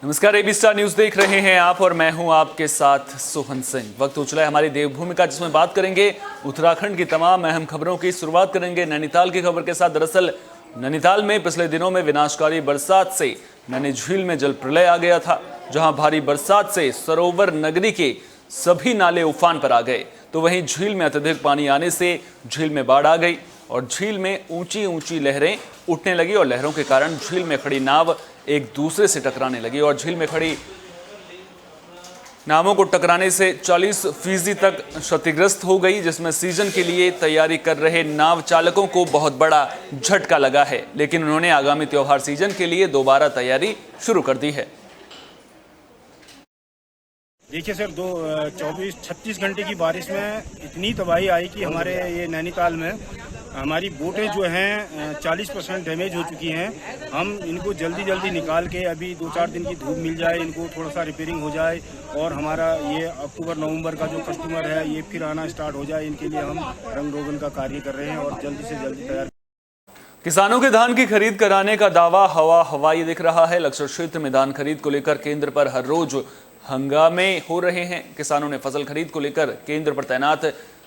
नमस्कार, AB star news देख रहे हैं आप और मैं हूं आपके साथ सोहन सिंह। वक्त हो चला है हमारी देवभूमि का, जिसमें बात करेंगे उत्तराखंड की तमाम अहम खबरों की। शुरुआत करेंगे नैनीताल की खबर के साथ। दरअसल नैनीताल में पिछले दिनों में विनाशकारी बरसात से नैनी झील में जल प्रलय आ गया था, जहां भारी बरसात से सरोवर नगरी के सभी नाले उफान पर आ गए, तो वहीं झील में अत्यधिक पानी आने से झील में बाढ़ आ गई और झील में ऊंची ऊंची लहरें उठने लगी और लहरों के कारण झील में खड़ी नाव एक दूसरे से टकराने लगी और झील में खड़ी नावों को टकराने से 40% तक क्षतिग्रस्त हो गई, जिसमें सीजन के लिए तैयारी कर रहे नाव चालकों को बहुत बड़ा झटका लगा है। लेकिन उन्होंने आगामी त्योहार सीजन के लिए दोबारा तैयारी शुरू कर दी है। देखिए सर, 36 घंटे की बारिश में इतनी तबाही आई कि हमारे ये नैनीताल में हमारी बोटें जो हैं 40% डैमेज हो चुकी हैं। हम इनको जल्दी निकाल के अभी 2-4 दिन की धूप मिल जाए, इनको थोड़ा सा रिपेयरिंग हो जाए और हमारा ये अक्टूबर-नवंबर का जो कस्टमर है ये फिर आना स्टार्ट हो जाए, इनके लिए हम रंग रोगन का कार्य कर रहे हैं और जल्दी से जल्दी तैयार। किसानों के धान की खरीद कराने का दावा हवाई दिख रहा है। लक्ष्य क्षेत्र में धान खरीद को लेकर केंद्र पर हर रोज हंगामे हो रहे हैं। किसानों ने फसल खरीद को लेकर केंद्र पर तैनात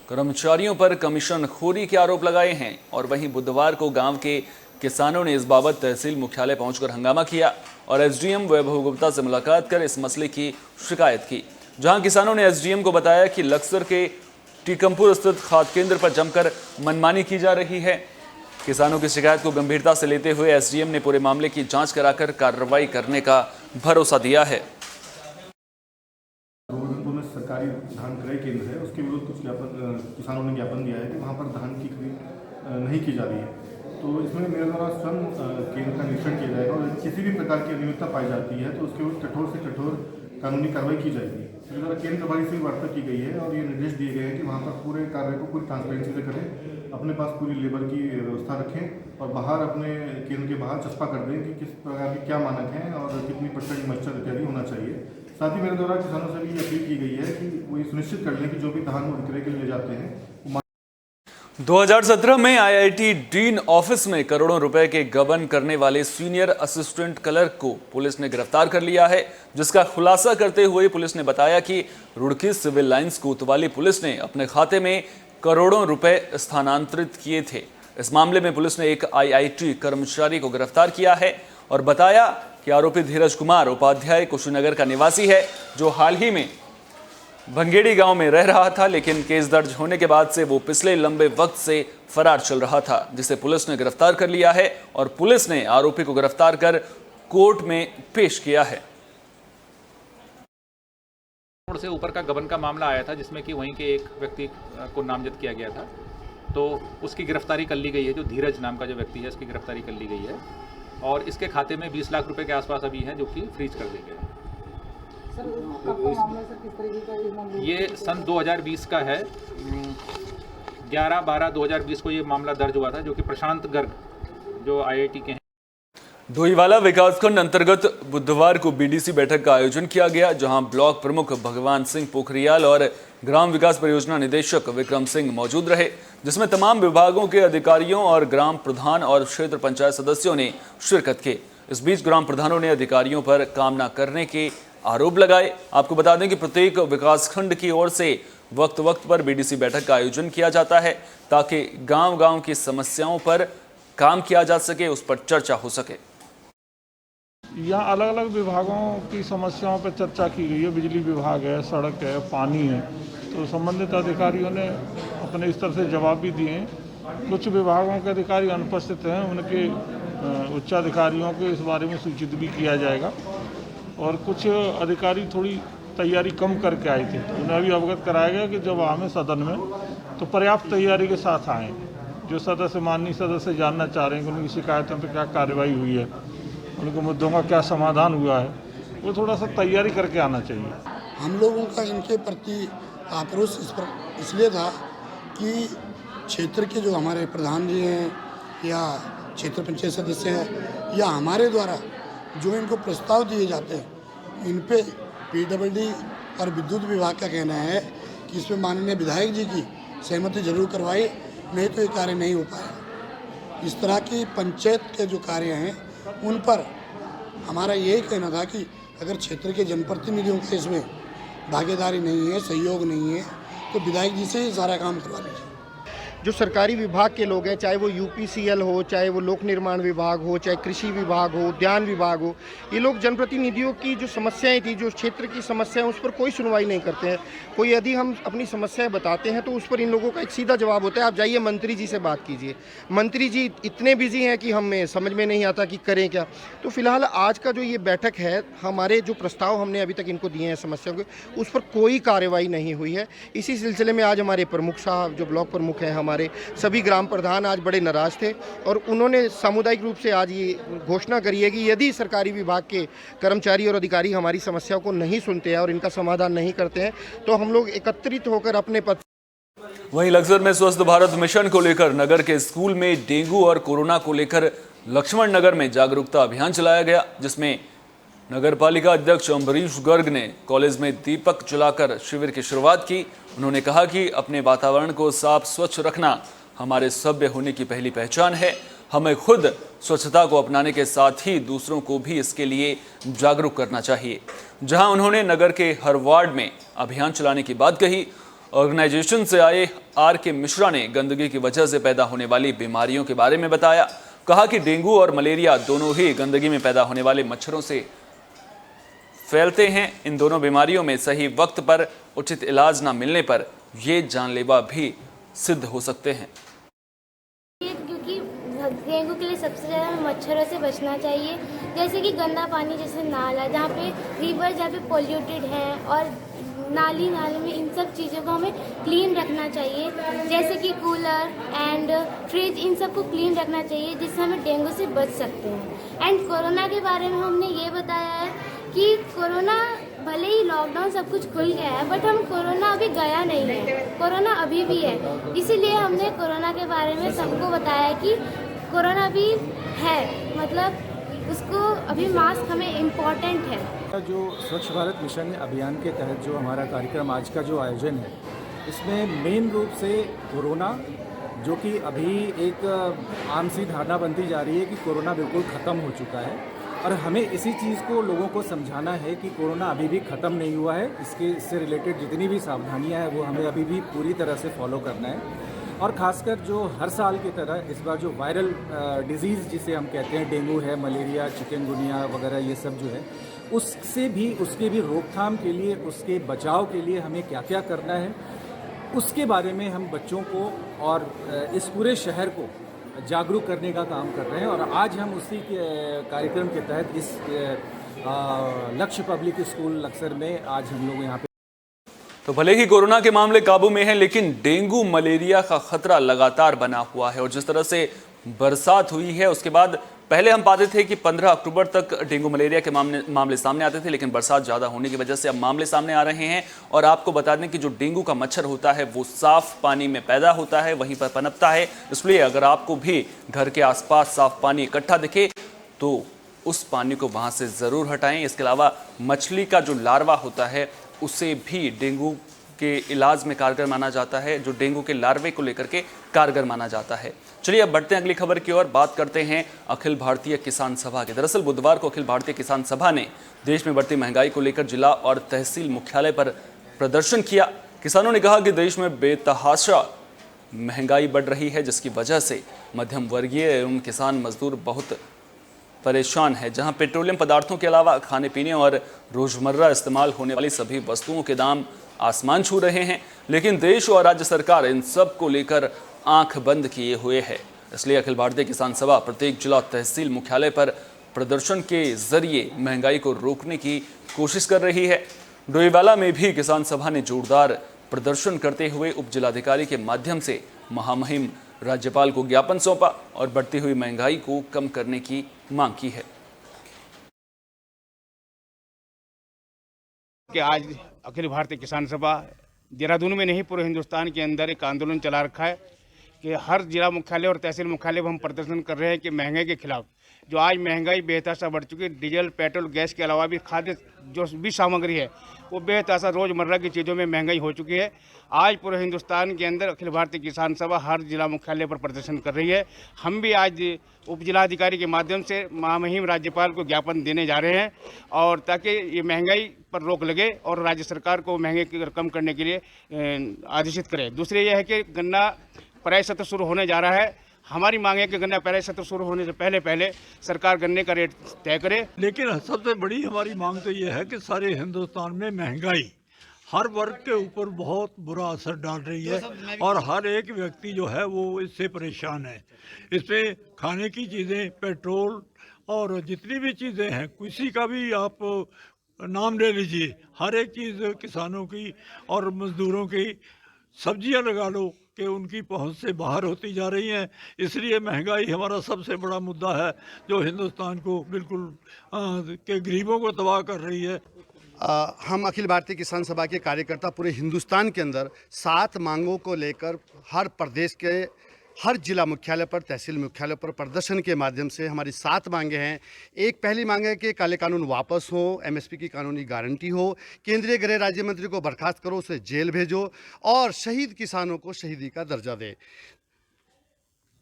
कर्मचारियों पर कमीशन खोरी के आरोप लगाए हैं और वहीं बुधवार को गांव के किसानों ने इस बाबत तहसील मुख्यालय पहुंचकर हंगामा किया और एसडीएम वैभव गुप्ता से मुलाकात कर इस मसले की शिकायत की, जहां किसानों ने एसडीएम को बताया कि लक्सर के टीकमपुर स्थित खाद केंद्र पर जमकर मनमानी की जा रही है। किसानों की शिकायत को गंभीरता से लेते हुए एसडीएम ने पूरे मामले की जांच कराकर कार्रवाई करने का भरोसा दिया है। सरकारी धान क्रय केंद्र है, उसके विरुद्ध कुछ किसानों ने ज्ञापन दिया है कि वहाँ पर धान की खरीद नहीं की जा रही है। तो इसमें मेरे द्वारा स्वयं केंद्र का निरीक्षण किया जाएगा और किसी भी प्रकार की अनियमितता पाई जाती है तो उसके विरुद्ध कठोर से कठोर कानूनी कार्रवाई की जाएगी। मेरे द्वारा केंद्र प्रभारी से वार्ता की गई है और ये निर्देश दिए गए हैं कि वहाँ पर पूरे कार्य को पूरी ट्रांसपेरेंसी से करें, अपने पास पूरी लेबर की व्यवस्था रखें और बाहर अपने केंद्र के बाहर चस्पा कर दें कि किस प्रकार के क्या मानक हैं और कितनी % मच्छर इत्यादि होना चाहिए। साथ ही मेरे द्वारा किसानों से भी ये अपील की गई है कि वो ये सुनिश्चित कर लें कि जो भी धान वो विक्रय के लिए ले जाते हैं। 2017 में आईआईटी डीन ऑफिस में करोड़ों रुपए के गबन करने वाले सीनियर असिस्टेंट क्लर्क को पुलिस ने गिरफ्तार कर लिया है, जिसका खुलासा करते हुए पुलिस ने बताया कि रुड़की सिविल लाइंस कोतवाली पुलिस ने अपने खाते में करोड़ों रुपए स्थानांतरित किए थे। इस मामले में पुलिस ने एक आईआईटी कर्मचारी को गिरफ्तार किया है और बताया कि आरोपी धीरज कुमार उपाध्याय कुशीनगर का निवासी है, जो हाल ही में भंगेड़ी गांव में रह रहा था, लेकिन केस दर्ज होने के बाद से वो पिछले लंबे वक्त से फरार चल रहा था, जिसे पुलिस ने गिरफ्तार कर लिया है और पुलिस ने आरोपी को गिरफ्तार कर कोर्ट में पेश किया है। से ऊपर का गबन का मामला आया था, जिसमें कि वहीं के एक व्यक्ति को नामजद किया गया था, तो उसकी गिरफ्तारी कर ली गई है। जो धीरज नाम का जो व्यक्ति है, उसकी गिरफ्तारी कर ली गई है और इसके खाते में 20 लाख रुपए के आसपास अभी हैं, जो कि फ्रीज कर दिए गए। ये सन 2020 का है। 11/12/2020 को ये मामला दर्ज हुआ था, जो कि प्रशांत गर्ग जो आईआईटी के हैं। धोईवाला विकासखंड अंतर्गत बुधवार को बीडीसी बैठक का आयोजन किया गया, जहां ब्लॉक प्रमुख भगवान सिंह पोखरियाल और ग्राम विकास परियोजना निदेशक विक्रम सिंह मौजूद रहे, जिसमें तमाम विभागों के अधिकारियों और ग्राम प्रधान और क्षेत्र पंचायत सदस्यों ने शिरकत की। इस बीच ग्राम प्रधानों ने अधिकारियों पर काम न करने के आरोप लगाए। आपको बता दें कि प्रत्येक विकासखंड की ओर से वक्त पर बीडीसी बैठक का आयोजन किया जाता है, ताकि गांव की समस्याओं पर काम किया जा सके, उस पर चर्चा हो सके। यहाँ अलग अलग विभागों की समस्याओं पर चर्चा की गई है। बिजली विभाग है, सड़क है, पानी है, तो संबंधित अधिकारियों ने अपने स्तर से जवाब भी दिए हैं। कुछ विभागों के अधिकारी अनुपस्थित हैं, उनके उच्चाधिकारियों को इस बारे में सूचित भी किया जाएगा और कुछ अधिकारी थोड़ी तैयारी कम करके आए थे, उन्हें भी अवगत कराया गया कि जब आए सदन में तो पर्याप्त तैयारी के साथ आएँ। जो सदस्य माननीय सदस्य जानना चाह रहे हैं कि उनकी शिकायतों पर क्या कार्रवाई हुई है, उनके मुद्दों का क्या समाधान हुआ है, वो थोड़ा सा तैयारी करके आना चाहिए। हम लोगों का इनके प्रति आक्रोश इसलिए था कि क्षेत्र के जो हमारे प्रधान जी हैं या क्षेत्र पंचायत सदस्य हैं या हमारे द्वारा जो इनको प्रस्ताव दिए जाते हैं, इन पे पीडब्ल्यूडी और विद्युत विभाग का कहना है कि इसमें माननीय विधायक जी की सहमति जरूर करवाई, नहीं तो ये कार्य नहीं हो पाएगा। इस तरह की पंचायत के जो कार्य हैं उन पर हमारा यही कहना था कि अगर क्षेत्र के जनप्रतिनिधियों का इसमें भागीदारी नहीं है, सहयोग नहीं है, तो विधायक जी से ही सारा काम करवा लीजिए। जो सरकारी विभाग के लोग हैं, चाहे वो यूपीसीएल हो, चाहे वो लोक निर्माण विभाग हो, चाहे कृषि विभाग हो, उद्यान विभाग हो, ये लोग जनप्रतिनिधियों की जो समस्याएं थी, जो क्षेत्र की समस्याएं, उस पर कोई सुनवाई नहीं करते हैं। कोई यदि हम अपनी समस्याएं बताते हैं तो उस पर इन लोगों का एक सीधा जवाब होता है, आप जाइए मंत्री जी से बात कीजिए। मंत्री जी इतने बिजी हैं कि हमें समझ में नहीं आता कि करें क्या। तो फिलहाल आज का जो ये बैठक है, हमारे जो प्रस्ताव हमने अभी तक इनको दिए हैं समस्याओं के, उस पर कोई कार्रवाई नहीं हुई है। इसी सिलसिले में आज हमारे प्रमुख साहब, जो ब्लॉक प्रमुख हैं, हमारे सभी ग्राम प्रधान आज बड़े नाराज थे और उन्होंने सामुदायिक रूप से आज ये घोषणा करी है कि यदि सरकारी विभाग के कर्मचारी और अधिकारी हमारी समस्याओं को नहीं सुनते हैं और इनका समाधान नहीं करते हैं तो हम लोग एकत्रित होकर अपने पद। वहीं लक्सर में स्वस्थ भारत मिशन को लेकर नगर के स्कूल में डेंगू और कोरोना को लेकर लक्ष्मण नगर में जागरूकता अभियान चलाया गया, जिसमें नगरपालिका अध्यक्ष अम्बरीश गर्ग ने कॉलेज में दीपक जलाकर शिविर की शुरुआत की। उन्होंने कहा कि अपने वातावरण को साफ स्वच्छ रखना हमारे सभ्य होने की पहली पहचान है। हमें खुद स्वच्छता को अपनाने के साथ ही दूसरों को भी इसके लिए जागरूक करना चाहिए। जहां उन्होंने नगर के हर वार्ड में अभियान चलाने की बात कही। ऑर्गेनाइजेशन से आए R.K. मिश्रा ने गंदगी की वजह से पैदा होने वाली बीमारियों के बारे में बताया। कहा कि डेंगू और मलेरिया दोनों ही गंदगी में पैदा होने वाले मच्छरों से फैलते हैं। इन दोनों बीमारियों में सही वक्त पर उचित इलाज न मिलने पर ये जानलेवा भी सिद्ध हो सकते हैं। क्योंकि डेंगू के लिए सबसे ज़्यादा मच्छरों से बचना चाहिए, जैसे कि गंदा पानी, जैसे नाला, जहाँ पे रिवर जहाँ पे पोल्यूटेड है, और नाले में इन सब चीज़ों को हमें क्लीन रखना चाहिए, जैसे कि कूलर एंड फ्रिज, इन सब को क्लीन रखना चाहिए, जिससे हमें डेंगू से बच सकते हैं। एंड कोरोना के बारे में हमने ये बताया है कि कोरोना भले ही लॉकडाउन सब कुछ खुल गया है, बट हम कोरोना अभी गया नहीं है, कोरोना अभी भी है। इसीलिए हमने कोरोना के बारे में सबको बताया कि कोरोना भी है, मतलब उसको अभी मास्क हमें इम्पोर्टेंट है। जो स्वच्छ भारत मिशन अभियान के तहत जो हमारा कार्यक्रम आज का जो आयोजन है, इसमें मेन रूप से कोरोना, जो कि अभी एक आम सी धारणा बनती जा रही है कि कोरोना बिल्कुल ख़त्म हो चुका है, और हमें इसी चीज़ को लोगों को समझाना है कि कोरोना अभी भी ख़त्म नहीं हुआ है। इससे रिलेटेड जितनी भी सावधानियां हैं वो हमें अभी भी पूरी तरह से फॉलो करना है। और ख़ासकर जो हर साल की तरह इस बार जो वायरल डिजीज़ जिसे हम कहते हैं, डेंगू है, मलेरिया, चिकनगुनिया वगैरह, ये सब जो है, उसके भी रोकथाम के लिए, उसके बचाव के लिए हमें क्या क्या करना है, उसके बारे में हम बच्चों को और इस पूरे शहर को जागरूक करने का काम कर रहे हैं। और आज हम उसी के कार्यक्रम के तहत इस लक्ष्य पब्लिक स्कूल लक्सर में आज हम लोग यहाँ पे। तो भले ही कोरोना के मामले काबू में हैं, लेकिन डेंगू मलेरिया का खतरा लगातार बना हुआ है। और जिस तरह से बरसात हुई है, उसके बाद पहले हम पाते थे कि 15 अक्टूबर तक डेंगू मलेरिया के मामले सामने आते थे, लेकिन बरसात ज़्यादा होने की वजह से अब मामले सामने आ रहे हैं। और आपको बता दें कि जो डेंगू का मच्छर होता है वो साफ पानी में पैदा होता है, वहीं पर पनपता है। इसलिए अगर आपको भी घर के आसपास साफ पानी इकट्ठा दिखे तो उस पानी को वहाँ से ज़रूर हटाएं। इसके अलावा मछली का जो लार्वा होता है उसे भी डेंगू के इलाज में कारगर माना जाता है, जो डेंगू के लार्वे को लेकर के कारगर माना जाता है। चलिए अब बढ़ते हैं अगली खबर की ओर। बात करते हैं अखिल भारतीय किसान सभा की। दरअसल बुधवार को अखिल भारतीय किसान सभा ने देश में बढ़ती महंगाई को लेकर जिला और तहसील मुख्यालय पर प्रदर्शन किया। किसानों ने कहा कि देश में बेतहाशा महंगाई बढ़ रही है, जिसकी वजह से मध्यम वर्गीय एवं किसान मजदूर बहुत परेशान है। जहां पेट्रोलियम पदार्थों के अलावा खाने पीने और रोजमर्रा इस्तेमाल होने वाली सभी वस्तुओं के दाम आसमान छू रहे हैं, लेकिन देश और राज्य सरकार इन सब को लेकर आंख बंद किए हुए है। इसलिए अखिल भारतीय किसान सभा प्रत्येक जिला तहसील मुख्यालय पर प्रदर्शन के जरिए महंगाई को रोकने की कोशिश कर रही है। डोईवाला में भी किसान सभा ने जोरदार प्रदर्शन करते हुए उप जिलाधिकारी के माध्यम से महामहिम राज्यपाल को ज्ञापन सौंपा और बढ़ती हुई महंगाई को कम करने की मांग की है। कि आज अखिल भारतीय किसान सभा देहरादून में नहीं, पूरे हिंदुस्तान के अंदर एक आंदोलन चला रखा है कि हर जिला मुख्यालय और तहसील मुख्यालय पर हम प्रदर्शन कर रहे हैं कि महंगाई के खिलाफ, जो आज महंगाई बेतहाशा बढ़ चुकी है। डीजल, पेट्रोल, गैस के अलावा भी खाद्य जो भी सामग्री है वो बेतहाशा रोज़मर्रा की चीज़ों में महंगाई हो चुकी है। आज पूरे हिंदुस्तान के अंदर अखिल भारतीय किसान सभा हर जिला मुख्यालय पर प्रदर्शन कर रही है। हम भी आज उप जिलाधिकारी के माध्यम से महामहिम राज्यपाल को ज्ञापन देने जा रहे हैं और ताकि ये महंगाई पर रोक लगे और राज्य सरकार को महंगाई की कम करने के लिए आदेशित करे। दूसरी यह है कि गन्ना पेराई सत्र शुरू होने जा रहा है। हमारी मांग है कि गन्ना पेराई सत्र शुरू होने से पहले सरकार गन्ने का रेट तय करे। लेकिन सबसे बड़ी हमारी मांग तो ये है कि सारे हिंदुस्तान में महंगाई हर वर्ग के ऊपर बहुत बुरा असर डाल रही है और हर एक व्यक्ति जो है वो इससे परेशान है। इससे खाने की चीज़ें, पेट्रोल और जितनी भी चीज़ें हैं, किसी का भी आप नाम ले लीजिए, हर एक चीज़ किसानों की और मजदूरों की, सब्जियां लगा लो कि उनकी पहुंच से बाहर होती जा रही हैं। इसलिए महंगाई हमारा सबसे बड़ा मुद्दा है जो हिंदुस्तान को बिल्कुल के गरीबों को तबाह कर रही है। हम अखिल भारतीय किसान सभा के कार्यकर्ता पूरे हिंदुस्तान के अंदर 7 मांगों को लेकर हर प्रदेश के हर जिला मुख्यालय पर, तहसील मुख्यालय पर प्रदर्शन के माध्यम से हमारी 7 मांगे हैं। एक पहली मांग है कि काले कानून वापस हो, एमएसपी की कानूनी गारंटी हो, केंद्रीय गृह राज्य मंत्री को बर्खास्त करो, उसे जेल भेजो और शहीद किसानों को शहीदी का दर्जा दे।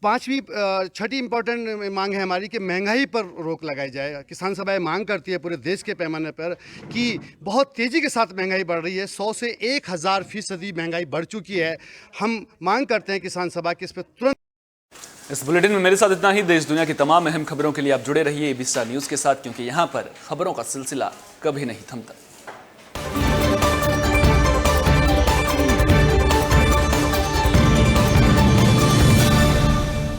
छठी इम्पोर्टेंट मांग है हमारी कि महंगाई पर रोक लगाई जाए। किसान सभा मांग करती है पूरे देश के पैमाने पर कि बहुत तेज़ी के साथ महंगाई बढ़ रही है, 100 से 1000% महंगाई बढ़ चुकी है। हम मांग करते हैं किसान सभा की इस पर तुरंत। इस बुलेटिन में मेरे साथ इतना ही। देश दुनिया की तमाम अहम खबरों के लिए आप जुड़े रहिए ABC न्यूज़ के साथ, क्योंकि यहाँ पर खबरों का सिलसिला कभी नहीं थमता।